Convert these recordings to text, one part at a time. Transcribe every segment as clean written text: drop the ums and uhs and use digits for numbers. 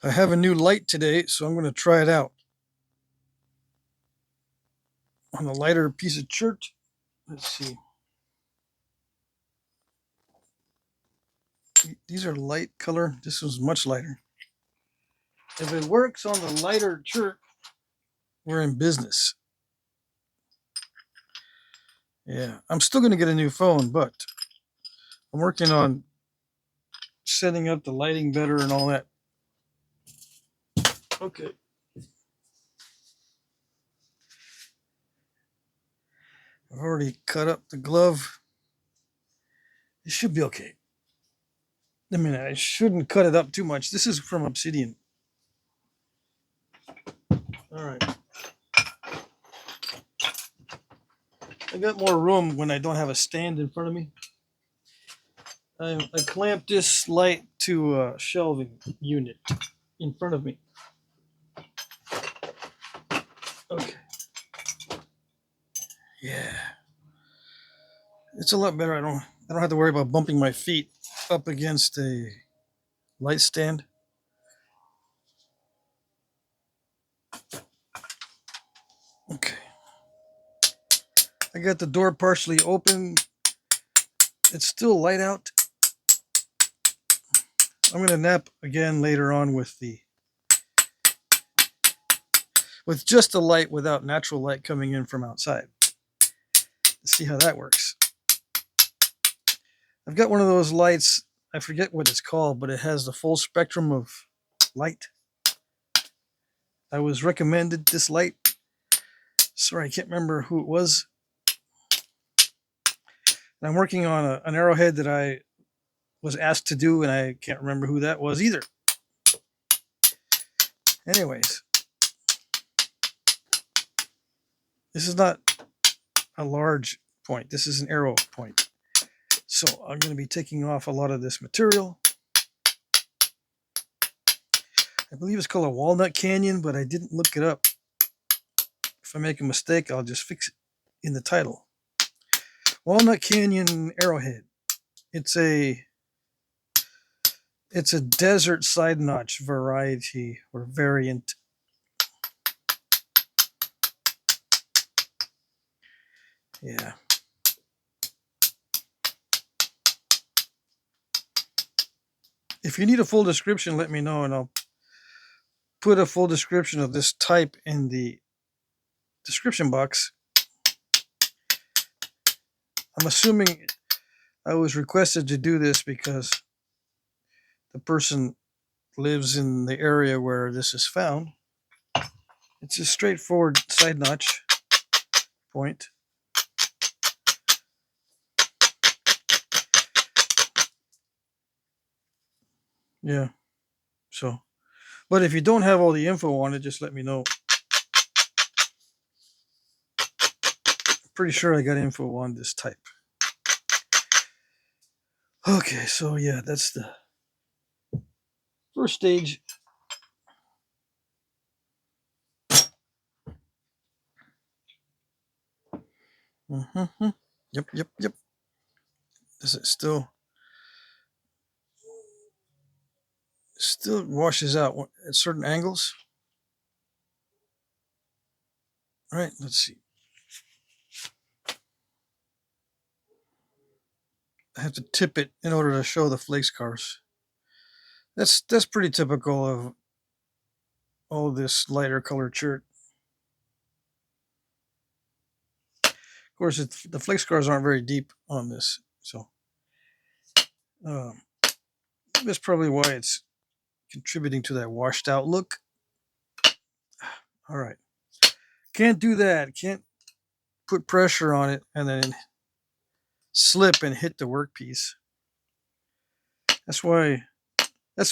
I have a new light today, so I'm going to try it out on a lighter piece of chert. Let's see. These are light color. This was much lighter. If it works on the lighter chert, we're in business. Yeah, I'm still going to get a new phone, but I'm working on setting up the lighting better and all that. Okay. I've already cut up the glove. It should be okay. I mean, I shouldn't cut it up too much. This is from Obsidian. All right. I got more room when I don't have a stand in front of me. I clamped this light to a shelving unit in front of me. Okay. Yeah. It's a lot better. I don't have to worry about bumping my feet up against a light stand. Okay. I got the door partially open. It's still light out. I'm gonna nap again later on with just the light without natural light coming in from outside. Let's see how that works. I've got one of those lights. I forget what it's called, but it has the full spectrum of light. I was recommended this light. Sorry, I can't remember who it was. And I'm working on an Arrowhead that I was asked to do, and I can't remember who that was either. Anyways, this is not a large point. This is an arrow point. So I'm going to be taking off a lot of this material. I believe it's called a Walnut Canyon, but I didn't look it up. If I make a mistake, I'll just fix it in the title. Walnut Canyon Arrowhead. It's a desert side notch variety or variant. Yeah. If you need a full description, let me know, and I'll put a full description of this type in the description box. I'm assuming I was requested to do this because the person lives in the area where this is found. It's a straightforward side notch point. Yeah. So, but if you don't have all the info on it, just let me know. I'm pretty sure I got info on this type. Okay, so yeah, that's the first stage. Mm-hmm. Yep. Is it still washes out at certain angles? All right, let's see. I have to tip it in order to show the flake scars. That's pretty typical of all this lighter colored shirt. Of course, the flake scars aren't very deep on this, so that's probably why it's contributing to that washed out look. All right, can't do that. Can't put pressure on it and then slip and hit the workpiece. That's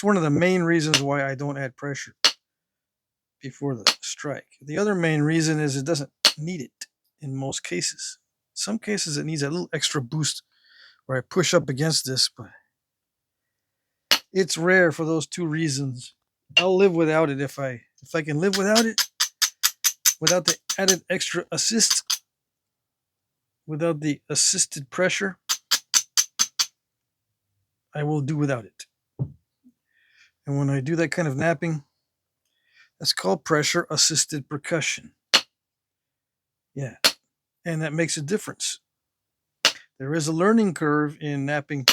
one of the main reasons why I don't add pressure before the strike. The other main reason is it doesn't need it in most cases. Some cases it needs a little extra boost where I push up against this, but it's rare for those two reasons. I'll live without it if I can live without it, without the added extra assist, without the assisted pressure. I will do without it. And when I do that kind of knapping, that's called pressure assisted percussion. Yeah. And that makes a difference. There is a learning curve in knapping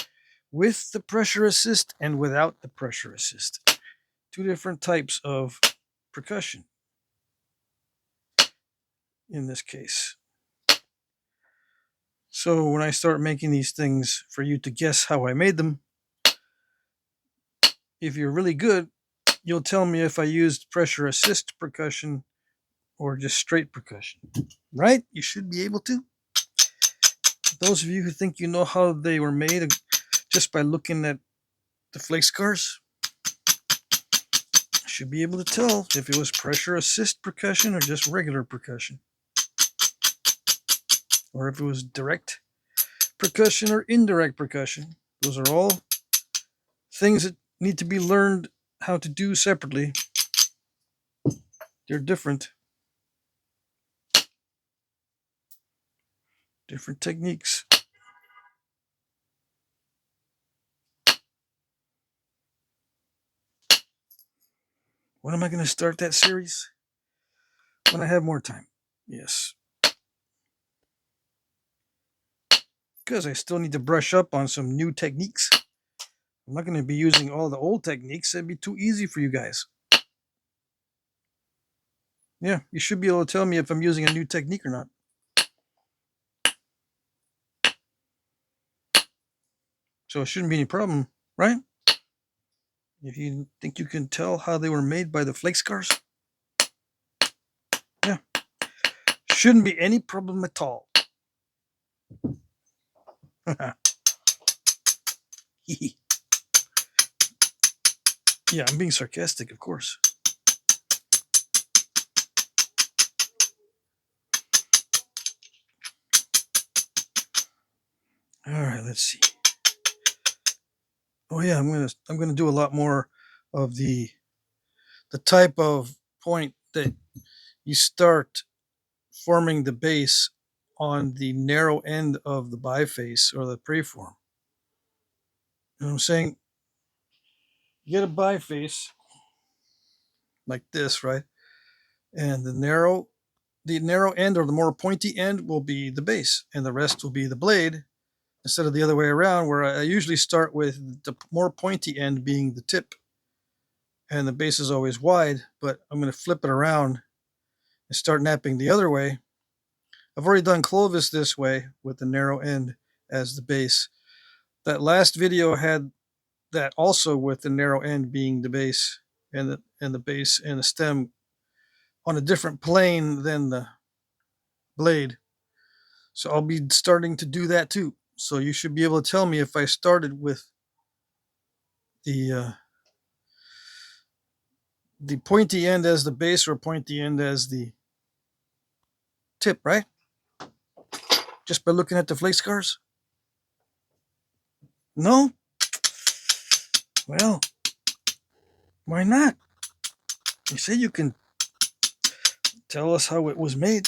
with the pressure assist and without the pressure assist. Two different types of percussion in this case. So when I start making these things for you to guess how I made them, if you're really good, you'll tell me if I used pressure assist percussion or just straight percussion. Right? You should be able to. Those of you who think you know how they were made just by looking at the flake scars, should be able to tell if it was pressure assist percussion or just regular percussion. Or if it was direct percussion or indirect percussion. Those are all things that need to be learned how to do separately. They're different. Different techniques. When am I going to start that series? When I have more time. Yes. Because I still need to brush up on some new techniques. I'm not going to be using all the old techniques. That'd be too easy for you guys. Yeah, you should be able to tell me if I'm using a new technique or not. So it shouldn't be any problem, right? If you think you can tell how they were made by the flake scars. Yeah. Shouldn't be any problem at all. Yeah, I'm being sarcastic, of course. All right, let's see. Oh yeah, I'm gonna do a lot more of the type of point that you start forming the base on the narrow end of the biface or the preform. You know what I'm saying? You get a biface like this, right? And the narrow end or the more pointy end will be the base, and the rest will be the blade, instead of the other way around, where I usually start with the more pointy end being the tip, and the base is always wide. But I'm going to flip it around and start knapping the other way. I've already done Clovis this way with the narrow end as the base. That last video had that also with the narrow end being the base, and the base and the stem on a different plane than the blade. So I'll be starting to do that too. So you should be able to tell me if I started with the pointy end as the base or pointy end as the tip, right? Just by looking at the flake scars? No? Well, why not? You say you can tell us how it was made.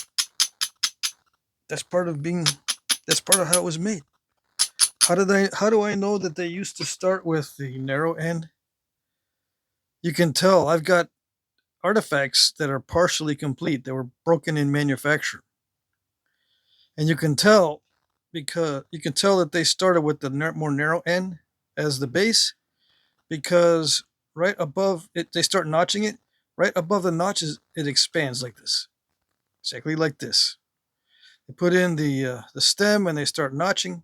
That's part of how it was made. How do I know that they used to start with the narrow end? You can tell I've got artifacts that are partially complete that were broken in manufacture. And you can tell that they started with the more narrow end as the base, because right above it, they start notching it. Right above the notches, it expands like this, exactly like this. They put in the stem and they start notching,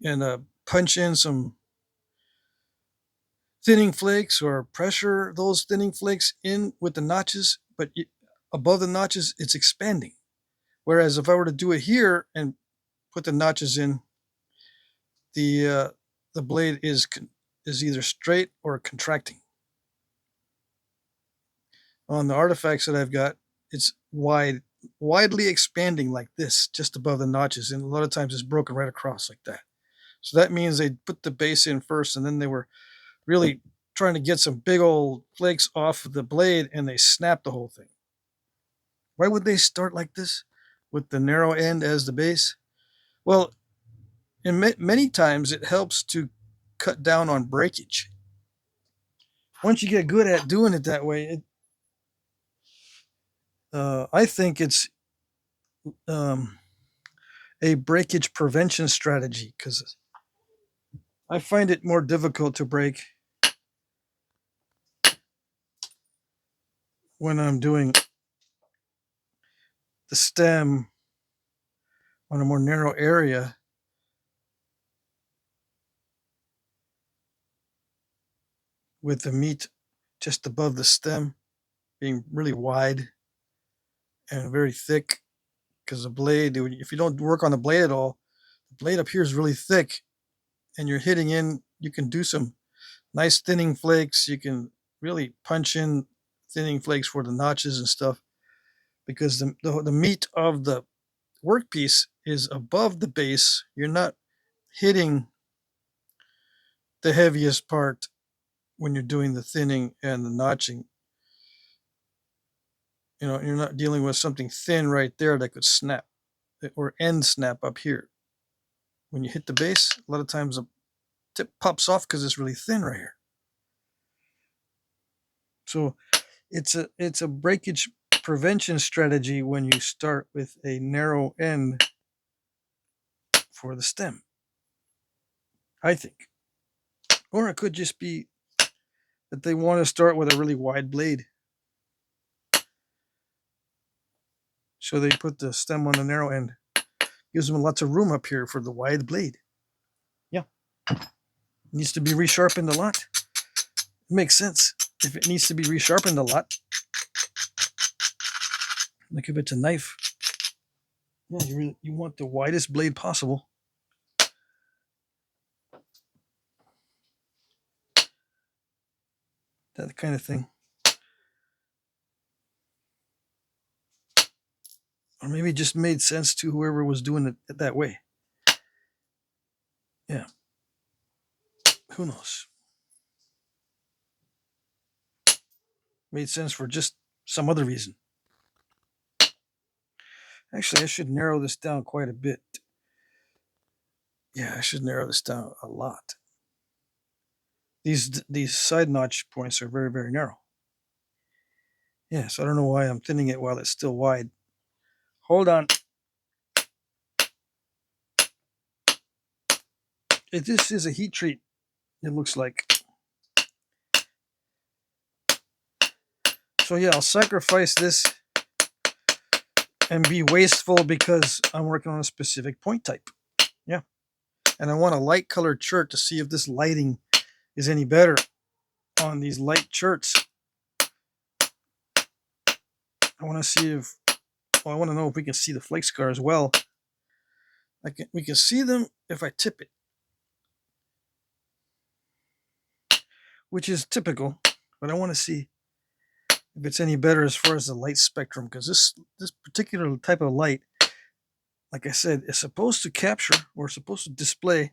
and punch in some thinning flakes or pressure those thinning flakes in with the notches. But above the notches, it's expanding. Whereas if I were to do it here and put the notches in, the blade is either straight or contracting. On the artifacts that I've got, it's widely expanding like this, just above the notches, and a lot of times it's broken right across like that. So that means they put the base in first, and then they were really trying to get some big old flakes off of the blade, and they snapped the whole thing. Why would they start like this with the narrow end as the base? Well, many times it helps to cut down on breakage. once you get good at doing it that way, I think it's a breakage prevention strategy, because I find it more difficult to break when I'm doing the stem on a more narrow area with the meat just above the stem being really wide and very thick, because the blade, if you don't work on the blade at all, the blade up here is really thick and you're hitting in. You can do some nice thinning flakes. You can really punch in thinning flakes for the notches and stuff, because the meat of the workpiece is above the base. You're not hitting the heaviest part when you're doing the thinning and the notching. You're not dealing with something thin right there that could snap or end snap up here. When you hit the base, a lot of times the tip pops off because it's really thin right here. So it's a breakage prevention strategy when you start with a narrow end for the stem, I think. Or it could just be that they want to start with a really wide blade, so they put the stem on the narrow end. Gives them lots of room up here for the wide blade. Yeah. It needs to be resharpened a lot. It makes sense. If it needs to be resharpened a lot, like if it's a knife, yeah, you want the widest blade possible. That kind of thing. Or maybe it just made sense to whoever was doing it that way. Yeah. Who knows? Made sense for just some other reason. Actually, I should narrow this down quite a bit. Yeah, I should narrow this down a lot. These side notch points are very, very narrow. Yeah, so I don't know why I'm thinning it while it's still wide. Hold on. This is a heat treat, it looks like. So yeah, I'll sacrifice this and be wasteful because I'm working on a specific point type. Yeah. And I want a light colored shirt to see if this lighting is any better on these light shirts. I want to see if, well, I want to know if we can see the flake scar as well. We can see them if I tip it, which is typical, but I want to see if it's any better as far as the light spectrum, because this particular type of light, like I said, is supposed to capture or supposed to display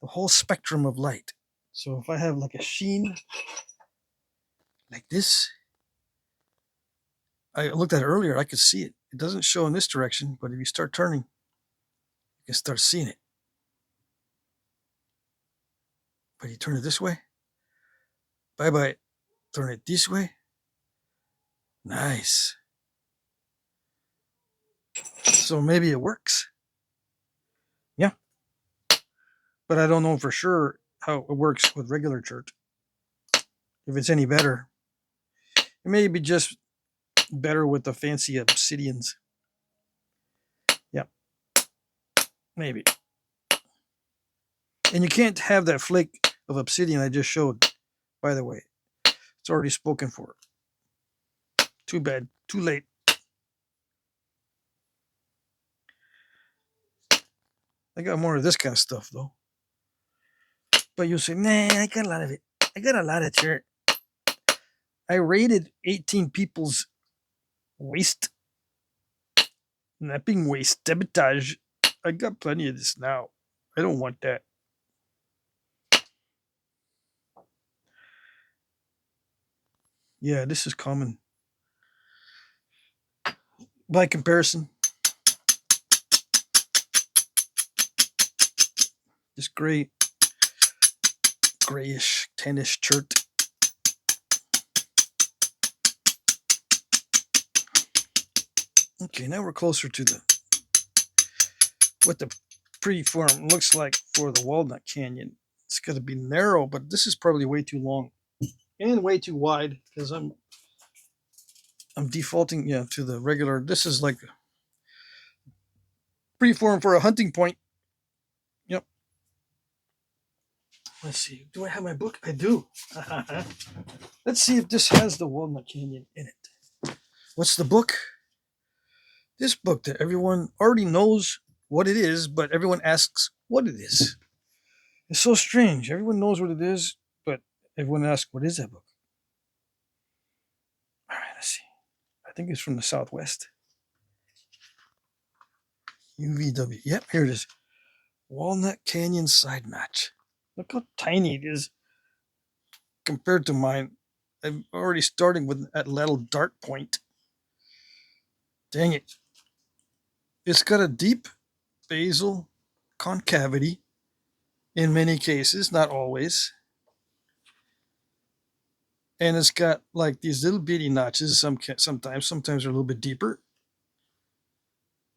the whole spectrum of light. So if I have like a sheen like this, I looked at it earlier, I could see it. It doesn't show in this direction, but if you start turning, you can start seeing it. But you turn it this way, bye-bye. Turn it this way. Nice. So maybe it works. Yeah. But I don't know for sure how it works with regular chert. If it's any better. It may be just better with the fancy obsidians. Yeah. Maybe. And you can't have that flake of obsidian I just showed, by the way. It's already spoken for. Too bad. Too late. I got more of this kind of stuff, though. But you'll say, nah, I got a lot of it. I got a lot of chert. I raided 18 people's waste. Knapping waste. Debitage. I got plenty of this now. I don't want that. Yeah, this is common. By comparison. This grayish, tannish chert. Okay, now we're closer to the what the preform looks like for the Walnut Canyon. It's got to be narrow, but this is probably way too long and way too wide because I'm defaulting to the regular. This is like preform for a hunting point. Yep. Let's see. Do I have my book? I do. Let's see if this has the Walnut Canyon in it. What's the book? This book that everyone already knows what it is, but everyone asks what it is. It's so strange. Everyone knows what it is, but everyone asks, what is that book? All right, let's see. I think it's from the Southwest. UVW. Yep, here it is. Walnut Canyon Side Match. Look how tiny it is compared to mine. I'm already starting with that little dart point. Dang it. It's got a deep basal concavity in many cases, not always. And it's got like these little bitty notches. Sometimes they're a little bit deeper.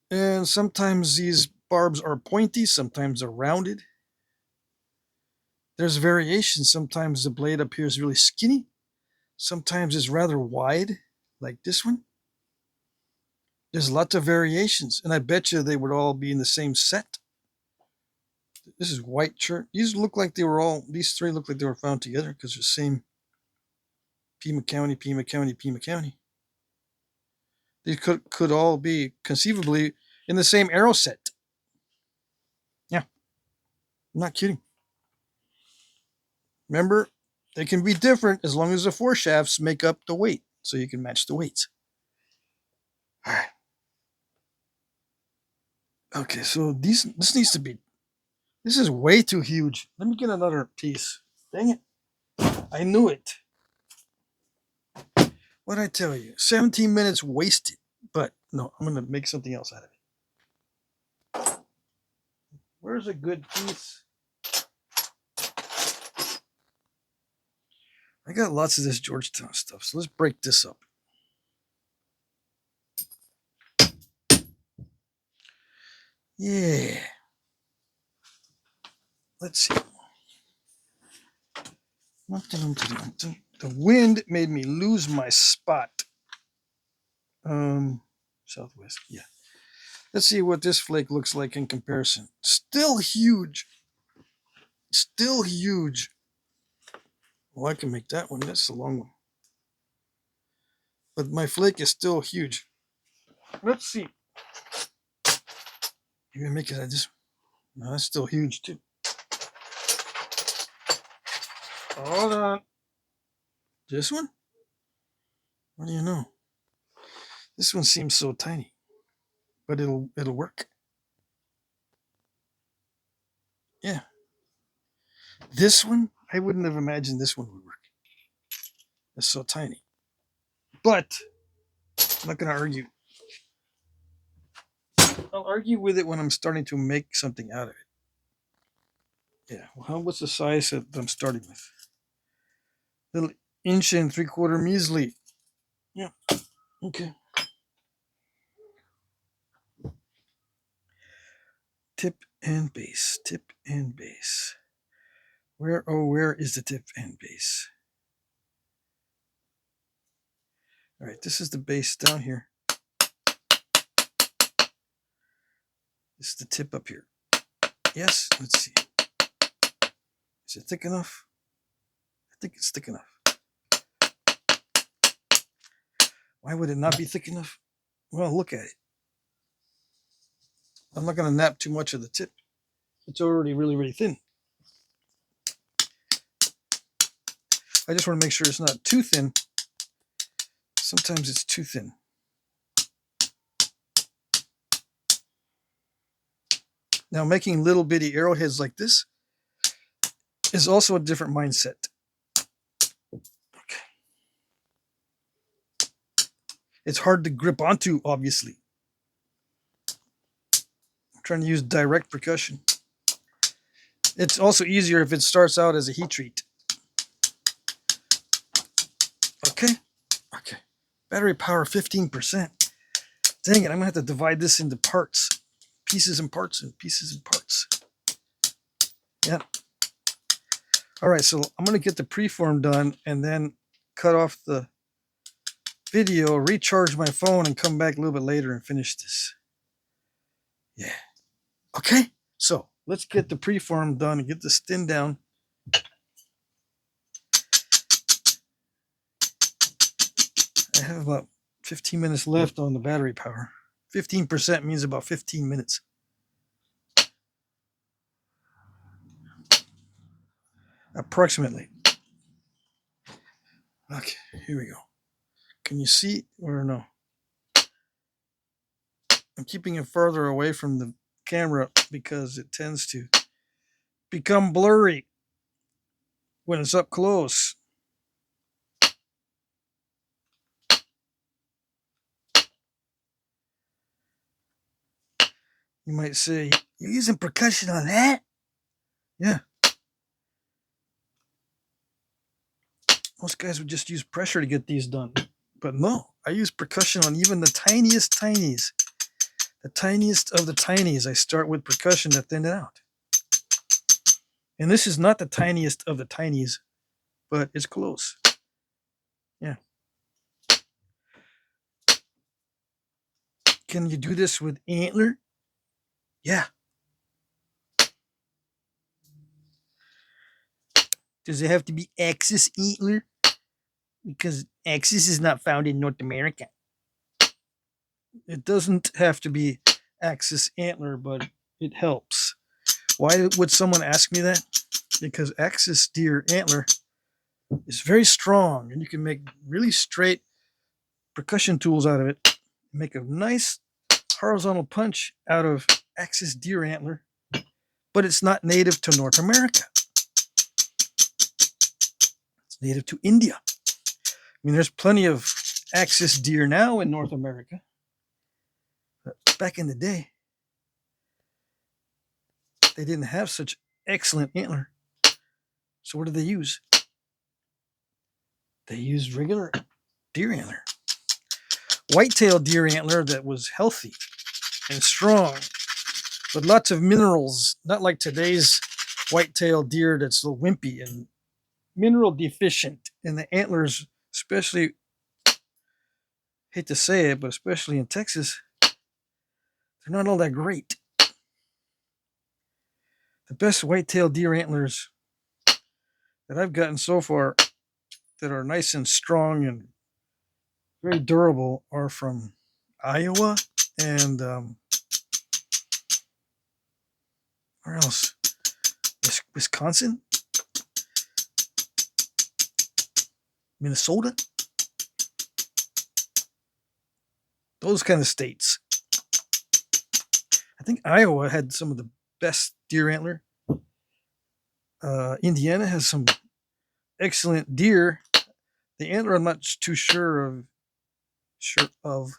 And sometimes these barbs are pointy, sometimes they're rounded. There's variation. Sometimes the blade appears really skinny. Sometimes it's rather wide, like this one. There's lots of variations, and I bet you they would all be in the same set. This is white chert. These three look like they were found together because they're the same Pima County, Pima County, Pima County. They could all be conceivably in the same arrow set. Yeah, I'm not kidding. Remember, they can be different as long as the foreshafts make up the weight, so you can match the weights. All right. Okay, so this needs to be. This is way too huge. Let me get another piece. Dang it! I knew it. What'd I tell you? 17 minutes wasted. But no, I'm gonna make something else out of it. Where's a good piece? I got lots of this Georgetown stuff, so let's break this up. Yeah. Let's see. The wind made me lose my spot. Southwest, yeah. Let's see what this flake looks like in comparison. Still huge. Still huge. Well, I can make that one. That's a long one. But my flake is still huge. Let's see. You're gonna make it like this. No, that's still huge too. Hold on. This one? What do you know? This one seems so tiny, but it'll work. Yeah. This one, I wouldn't have imagined this one would work. It's so tiny. But I'm not gonna argue. I'll argue with it when I'm starting to make something out of it. Yeah. Well, what's the size that I'm starting with? Little 1 3/4 measly. Yeah. Okay. Tip and base. Tip and base. Where is the tip and base? All right, this is the base down here. This is the tip up here. Yes, let's see. Is it thick enough? I think it's thick enough. Why would it not be thick enough? Well, look at it. I'm not going to nap too much of the tip. It's already really, really thin. I just want to make sure it's not too thin. Sometimes it's too thin. Now, making little bitty arrowheads like this is also a different mindset. Okay. It's hard to grip onto, obviously. I'm trying to use direct percussion. It's also easier if it starts out as a heat treat. Okay. Okay. Battery power 15%. Dang it, I'm gonna have to divide this into parts. Pieces and parts and pieces and parts. Yeah. All right, so I'm gonna get the preform done and then cut off the video, recharge my phone, and come back a little bit later and finish this. Yeah. Okay, so let's get the preform done and get this thin down. I have about 15 minutes left on the battery power. 15% means about 15 minutes. Approximately. Okay, here we go. Can you see or no? I'm keeping it further away from the camera because it tends to become blurry when it's up close. You might say, you're using percussion on that? Yeah. Most guys would just use pressure to get these done. But no, I use percussion on even the tiniest tinies. The tiniest of the tinies. I start with percussion to thin it out. And this is not the tiniest of the tinies, but it's close. Yeah. Can you do this with antler? Yeah. Does it have to be axis antler? Because axis is not found in North America. It doesn't have to be axis antler, but it helps. Why would someone ask me that? Because axis deer antler is very strong, and you can make really straight percussion tools out of it. Make a nice horizontal punch out of axis deer antler, but it's not native to North America. It's native to India. I mean, there's plenty of axis deer now in North America, but back in the day, they didn't have such excellent antler. So what did they use? They used regular deer antler. White-tailed deer antler that was healthy and strong, with lots of minerals, not like today's white-tailed deer that's a little wimpy and mineral deficient. And the antlers, especially, hate to say it, but especially in Texas, they're not all that great. The best white-tailed deer antlers that I've gotten so far that are nice and strong and very durable are from Iowa and where else? Wisconsin? Minnesota? Those kind of states. I think Iowa had some of the best deer antler. Indiana has some excellent deer. The antler I'm not too sure of.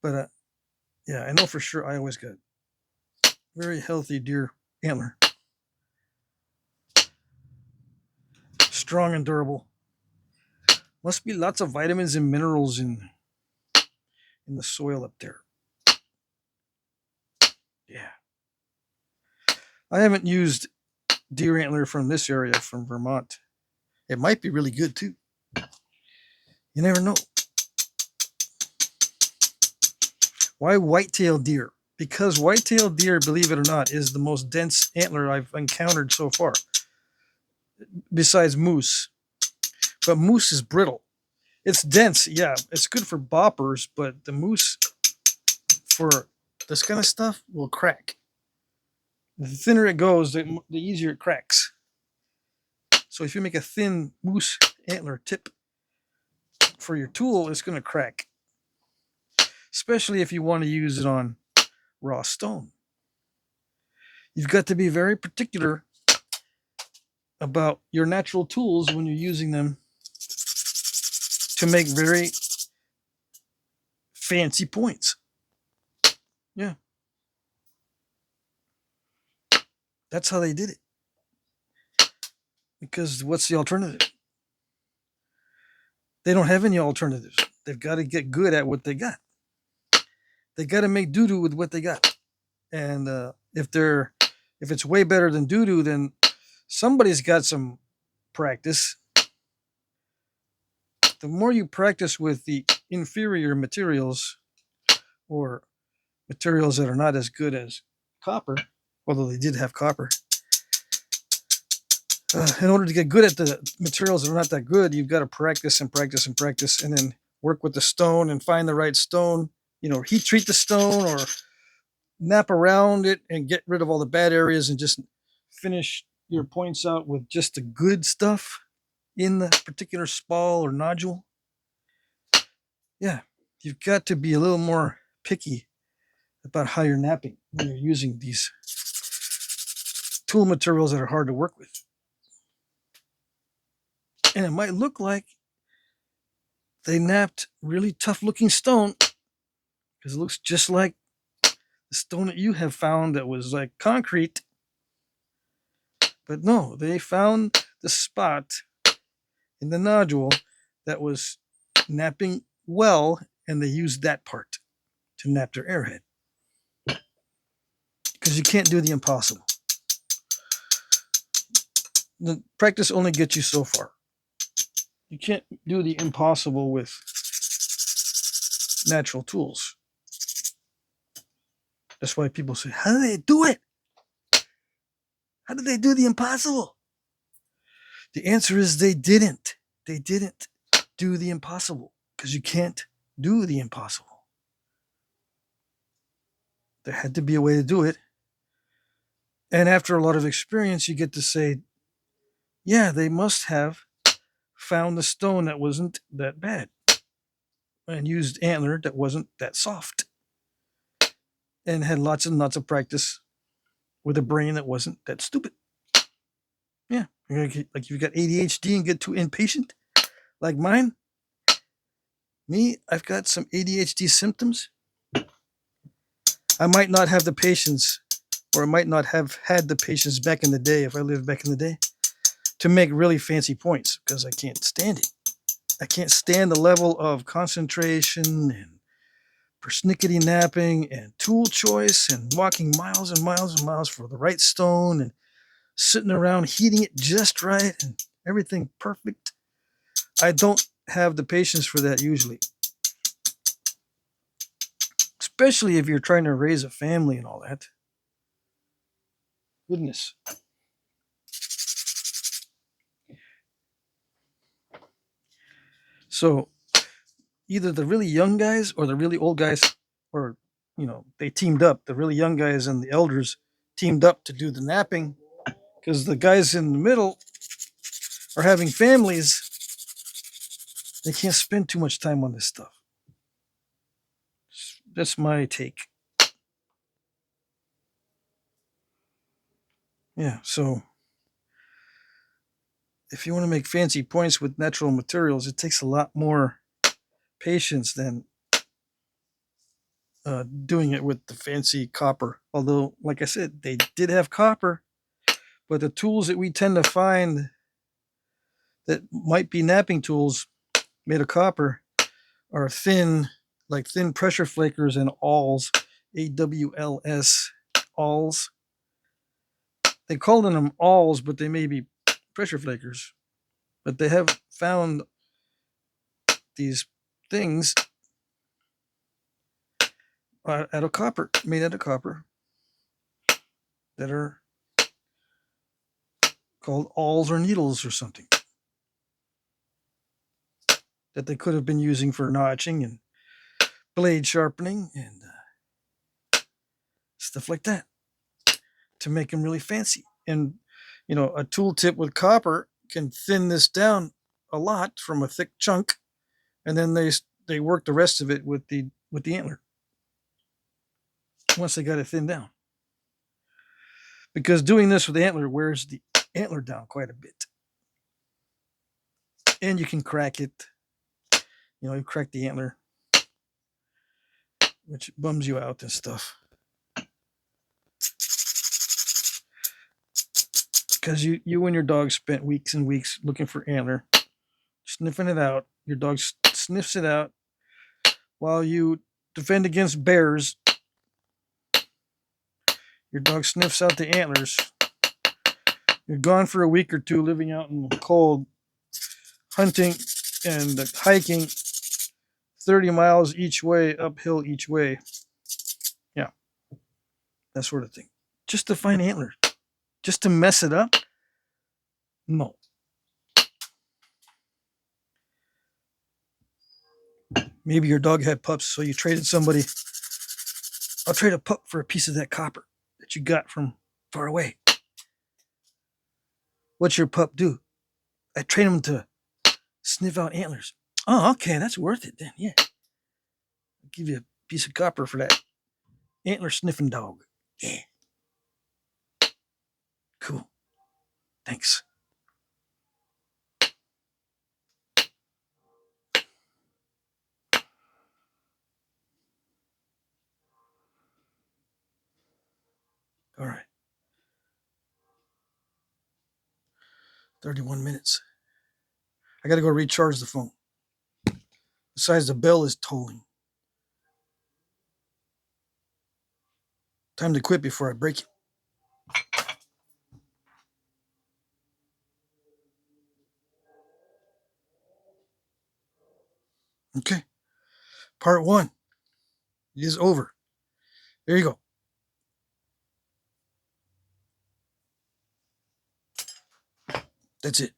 But yeah, I know for sure Iowa's got very healthy deer antler. Strong and durable. Must be lots of vitamins and minerals in the soil up there. Yeah. I haven't used deer antler from this area, from Vermont. It might be really good too. You never know. Why white-tailed deer? Because white-tailed deer, believe it or not, is the most dense antler I've encountered so far, besides moose. But moose is brittle. It's dense, yeah. It's good for boppers, but the moose, for this kind of stuff, will crack. The thinner it goes, the easier it cracks. So if you make a thin moose antler tip for your tool, it's going to crack. Especially if you want to use it on raw stone. You've got to be very particular about your natural tools when you're using them to make very fancy points. Yeah. That's how they did it. Because what's the alternative? they don't have any alternatives. They've got to get good at what they got. They got to make doo-doo with what they got. And if it's way better than doo-doo, then somebody's got some practice. The more you practice with the inferior materials, or materials that are not as good as copper, although they did have copper, in order to get good at the materials that are not that good, you've got to practice and practice and practice, and then work with the stone and find the right stone. Heat treat the stone or nap around it and get rid of all the bad areas and just finish your points out with just the good stuff in the particular spall or nodule. Yeah, you've got to be a little more picky about how you're napping when you're using these tool materials that are hard to work with. And it might look like they napped really tough looking stone because it looks just like the stone that you have found that was like concrete. But no, they found the spot in the nodule that was napping well, and they used that part to nap their arrowhead. Because you can't do the impossible. The practice only gets you so far. You can't do the impossible with natural tools. That's why people say, how do they do it? How did they do the impossible? The answer is they didn't. They didn't do the impossible because you can't do the impossible. There had to be a way to do it. And after a lot of experience, you get to say, yeah, they must have found the stone that wasn't that bad and used antler that wasn't that soft and had lots and lots of practice with a brain that wasn't that stupid. Yeah, like if you've got ADHD and get too impatient, like mine. Me, I've got some ADHD symptoms. I might not have the patience, or I might not have had the patience back in the day, if I lived back in the day, to make really fancy points because I can't stand it. I can't stand the level of concentration and persnickety napping and tool choice and walking miles and miles and miles for the right stone and sitting around heating it just right and everything perfect. I don't have the patience for that usually. Especially if you're trying to raise a family and all that. Goodness. So either the really young guys or the really old guys, or, they teamed up. The really young guys and the elders teamed up to do the napping because the guys in the middle are having families. They can't spend too much time on this stuff. That's my take. Yeah, so if you want to make fancy points with natural materials, it takes a lot more patience than doing it with the fancy copper. Although, like I said, they did have copper, but the tools that we tend to find that might be napping tools made of copper are thin, like thin pressure flakers and awls, AWLS, awls. They call them awls, but they may be pressure flakers. But they have found these things out of copper, made out of copper, that are called awls or needles or something, that they could have been using for notching and blade sharpening and stuff like that to make them really fancy. And a tool tip with copper can thin this down a lot from a thick chunk, and then they work the rest of it with the antler once they got it thinned down. Because doing this with the antler wears the antler down quite a bit, and you can crack it. You crack the antler, which bums you out and stuff. Because you and your dog spent weeks and weeks looking for antler, sniffing it out. Your dog sniffs it out while you defend against bears. Your dog sniffs out the antlers. You're gone for a week or two living out in the cold, hunting and hiking 30 miles each way, uphill each way. Yeah, that sort of thing. Just to find antlers. Just to mess it up? No. Maybe your dog had pups, so you traded somebody. I'll trade a pup for a piece of that copper that you got from far away. What's your pup do? I train him to sniff out antlers. Oh, okay, that's worth it then. Yeah. I'll give you a piece of copper for that antler sniffing dog. Yeah. Cool. Thanks. All right. 31 minutes. I got to go recharge the phone. Besides, the bell is tolling. Time to quit before I break it. Okay. Part 1 is over. There you go. That's it.